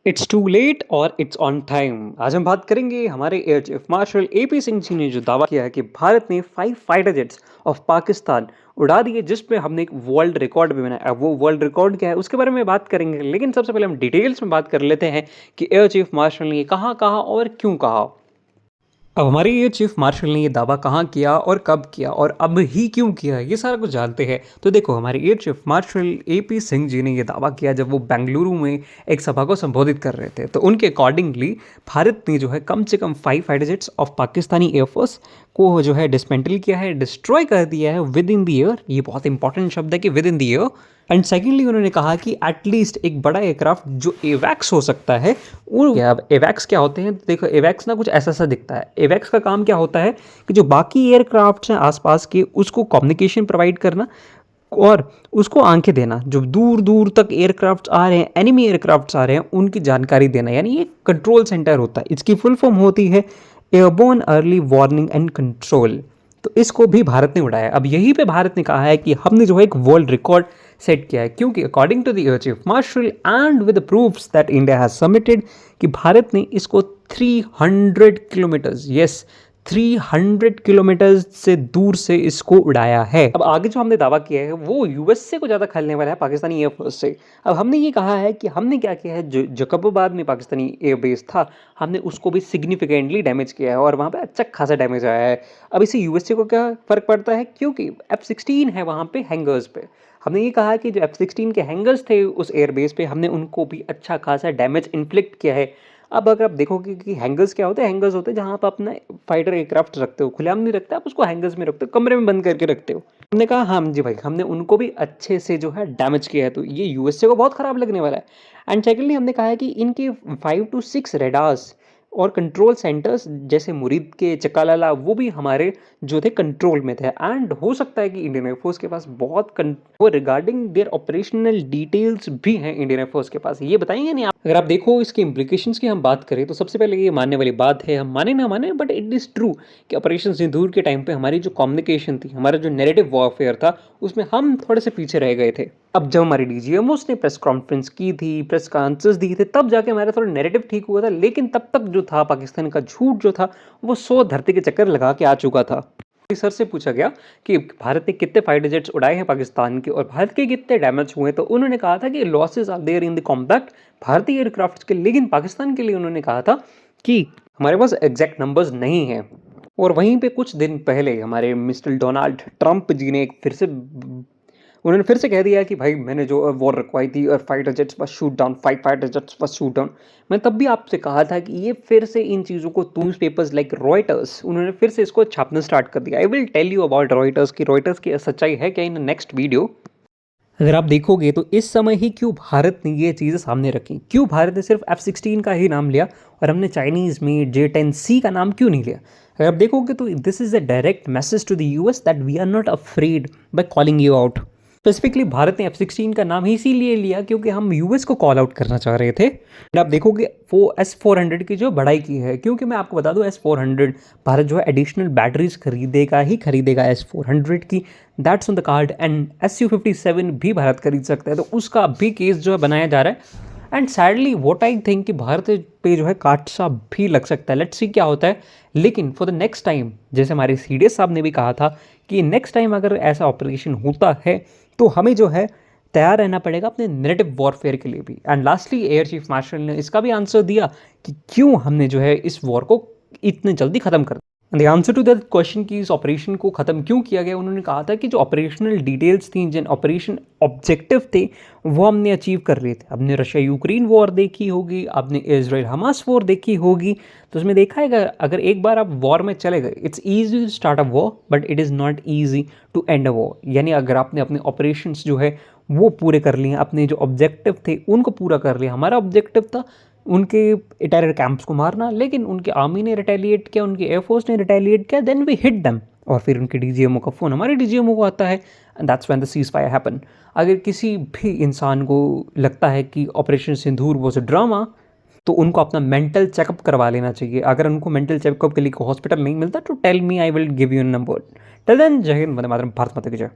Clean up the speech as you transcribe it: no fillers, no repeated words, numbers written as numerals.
It's too late और it's on time. आज हम बात करेंगे हमारे एयर चीफ मार्शल एपी सिंह जी ने जो दावा किया है कि भारत ने 5 फाइटर जेट्स ऑफ पाकिस्तान उड़ा दिए, जिसमें हमने एक वर्ल्ड रिकॉर्ड भी बनाया। अब वो वर्ल्ड रिकॉर्ड क्या है उसके बारे में बात करेंगे, लेकिन सबसे पहले हम डिटेल्स में बात कर लेते हैं कि एयर चीफ मार्शल ने ये कहाँ कहा और क्यों कहा। अब हमारे ये चीफ मार्शल ने ये दावा कहाँ किया और कब किया और अब ही क्यों किया, ये सारा कुछ जानते हैं। तो देखो, हमारे एयर चीफ मार्शल एपी सिंह जी ने ये दावा किया जब वो बेंगलुरु में एक सभा को संबोधित कर रहे थे। तो उनके अकॉर्डिंगली भारत ने जो है कम से कम 5 fighter jets of Pakistani air force को जो है डिसमेंटल किया है, डिस्ट्रॉय कर दिया है विद इन द ईयर। ये बहुत इंपॉर्टेंट शब्द है कि with in the year. And secondly उन्होंने कहा कि एटलीस्ट एक बड़ा एयरक्राफ्ट जो एवैक्स हो सकता है वो क्या। अब एवैक्स क्या होते हैं, तो देखो एवैक्स ना कुछ ऐसा सा दिखता है। एवैक्स का काम क्या होता है कि जो बाकी एयरक्राफ्ट हैं आसपास के, उसको कम्युनिकेशन प्रोवाइड करना और उसको आंखें देना। जो दूर दूर तक एयरक्राफ्ट आ रहे हैं, एनिमी एयरक्राफ्ट आ रहे हैं, उनकी जानकारी देना, यानी ये कंट्रोल सेंटर होता है। इसकी फुल फॉर्म होती है airborne early warning and control. तो इसको भी भारत ने उड़ाया। अब यहीं पे भारत ने कहा है कि हमने जो है एक वर्ल्ड रिकॉर्ड सेट किया है, क्योंकि according to the air chief marshal and with the proofs that India has submitted, कि भारत ने इसको 300 किलोमीटर्स, यस 300 किलोमीटर से दूर से इसको उड़ाया है। अब आगे जो हमने दावा किया है वो यूएसए को ज़्यादा खलने वाला है पाकिस्तानी एयरफोर्स से। अब हमने ये कहा है कि हमने क्या किया है, जो जकबाबाद में पाकिस्तानी एयरबेस था, हमने उसको भी सिग्निफिकेंटली डैमेज किया है और वहाँ पे अच्छा खासा डैमेज आया है। अब इससे यूएसए को क्या फ़र्क पड़ता है, क्योंकि F-16 है वहाँ पे हैंगर्स पे। हमने ये कहा कि जो F-16 के हैंगर्स थे उस एयरबेस पे, हमने उनको भी अच्छा खासा डैमेज इन्फ्लिक्ट किया है। अब अगर आप देखोगे कि हैंगर्स क्या होते हैं, हैंगर्स होते हैं जहाँ आप अपना फाइटर एयरक्राफ्ट रखते हो, खुलेआम नहीं रखते, आप उसको हैंगर्स में रखते हो, कमरे में बंद करके रखते हो। हमने कहा हाँ जी भाई, हमने उनको भी अच्छे से जो है डैमेज किया है, तो ये यूएसए को बहुत खराब लगने वाला है। एंड सेकेंडली हमने कहा है कि इनके 5 to 6 रेडार्स और कंट्रोल सेंटर्स जैसे मुरीद के चकालाला, वो भी हमारे जो थे कंट्रोल में थे। एंड हो सकता है कि इंडियन एयरफोर्स के पास बहुत वो रिगार्डिंग देयर ऑपरेशनल डिटेल्स भी हैं इंडियन एयरफोर्स के पास, ये बताएंगे नहीं आप। अगर आप देखो इसके इम्प्लीकेशंस की हम बात करें, तो सबसे पहले ये मानने वाली बात है, हम माने ना माने बट इट इज़ ट्रू, कि ऑपरेशन सिंदूर के टाइम पे हमारी जो कम्युनिकेशन थी, हमारा जो नैरेटिव वॉरफेयर था, उसमें हम थोड़े से पीछे रह गए थे। अब जब हमारी डीजीएमओस ने प्रेस कॉन्फ्रेंस की थी, प्रेस का आंसर्स दिए थे, तब जाके हमारा थोड़ा नैरेटिव ठीक हुआ था। लेकिन तब तक जो था पाकिस्तान का झूठ जो था, वो 100 धरती के चक्कर लगा के आ चुका था। सर से पूछा गया कि भारत ने कितने फाइटर जेट्स उड़ाए हैं पाकिस्तान के और भारत के कितने डैमेज हुए, तो उन्होंने कहा था कि losses are there in the combat भारतीय एयरक्राफ्ट के। लेकिन पाकिस्तान के लिए उन्होंने कहा था कि हमारे पास एग्जैक्ट नंबर्स नहीं हैं। और वहीं पे कुछ दिन पहले हमारे मिस्टर डोनाल्ड ट्रंप जी ने एक उन्होंने फिर से कह दिया कि भाई मैंने जो वॉर रखवाई थी और फाइटर जेट्स पर शूट डाउन, 5 फाइटर जेट्स पर शूट डाउन। मैं तब भी आपसे कहा था कि ये फिर से इन चीज़ों को न्यूज़ पेपर्स लाइक रॉयटर्स, उन्होंने फिर से इसको छापना स्टार्ट कर दिया। I will tell you about Reuters की सच्चाई है क्या इन नेक्स्ट वीडियो। अगर आप देखोगे तो इस समय ही क्यों भारत ने ये चीज़ें सामने रखी, क्यों भारत ने सिर्फ F-16 का ही नाम लिया और हमने चाइनीज़ में J-10C का नाम क्यों नहीं लिया। अगर आप देखोगे तो this is a direct message to the US that we are not afraid by calling you out. Specifically Bharat ने F-16 का नाम ही इसीलिए लिया क्योंकि हम यूएस को कॉल आउट करना चाह रहे थे। एंड आप देखोगे वो S-400 की जो बढ़ाई की है, क्योंकि मैं आपको बता दूं S-400 भारत जो है एडिशनल बैटरीज खरीदेगा ही खरीदेगा S-400 की, that's on the card. And Su-57 भी भारत खरीद सकता है, तो उसका भी केस जो है बनाया जा रहा है। And sadly what I think कि भारत पे जो है काटसा भी लग सकता है। लेट्स सी क्या होता है। लेकिन फॉर द नेक्स्ट टाइम, जैसे हमारे सीडीएस साहब ने भी कहा था कि नेक्स्ट टाइम अगर ऐसा ऑपरेशन होता है तो हमें जो है तैयार रहना पड़ेगा अपने नेगेटिव वॉरफेयर के लिए भी। And lastly air chief martial ने इसका भी आंसर दिया कि क्यों हमने जो है इस वॉर को इतने जल्दी ख़त्म कर दिया। The answer to that question कि इस ऑपरेशन को ख़त्म क्यों किया गया, उन्होंने कहा था कि जो ऑपरेशनल डिटेल्स थी, जिन ऑपरेशन ऑब्जेक्टिव थे, वो हमने अचीव कर लिए थे। आपने रशिया यूक्रेन वॉर देखी होगी, आपने इजराइल हमास वॉर देखी होगी, तो उसमें देखा है अगर एक बार आप वॉर में चले गए, it's easy to start a war but it is not easy to end a war. यानी अगर आपने अपने ऑपरेशंस जो है वो पूरे कर लिए, अपने जो ऑब्जेक्टिव थे उनको पूरा कर लिया। हमारा ऑब्जेक्टिव था उनके टेरर कैंप्स को मारना, लेकिन उनकी आर्मी ने रिटेलिएट किया, उनकी एयरफोर्स ने रिटेलिएट किया, देन वी हिट देम। और फिर उनके डीजीएमओ का फ़ोन हमारे डीजीएमओ को आता है, and that's when the cease fire happen. अगर किसी भी इंसान को लगता है कि operation Sindoor was a drama, तो उनको अपना मेंटल चेकअप करवा लेना चाहिए। अगर उनको मेंटल चेकअप के लिए हॉस्पिटल नहीं मिलता, तो tell me, I will give you number. Till then, जय हिंद, वंदे मातरम, भारत माता की जय।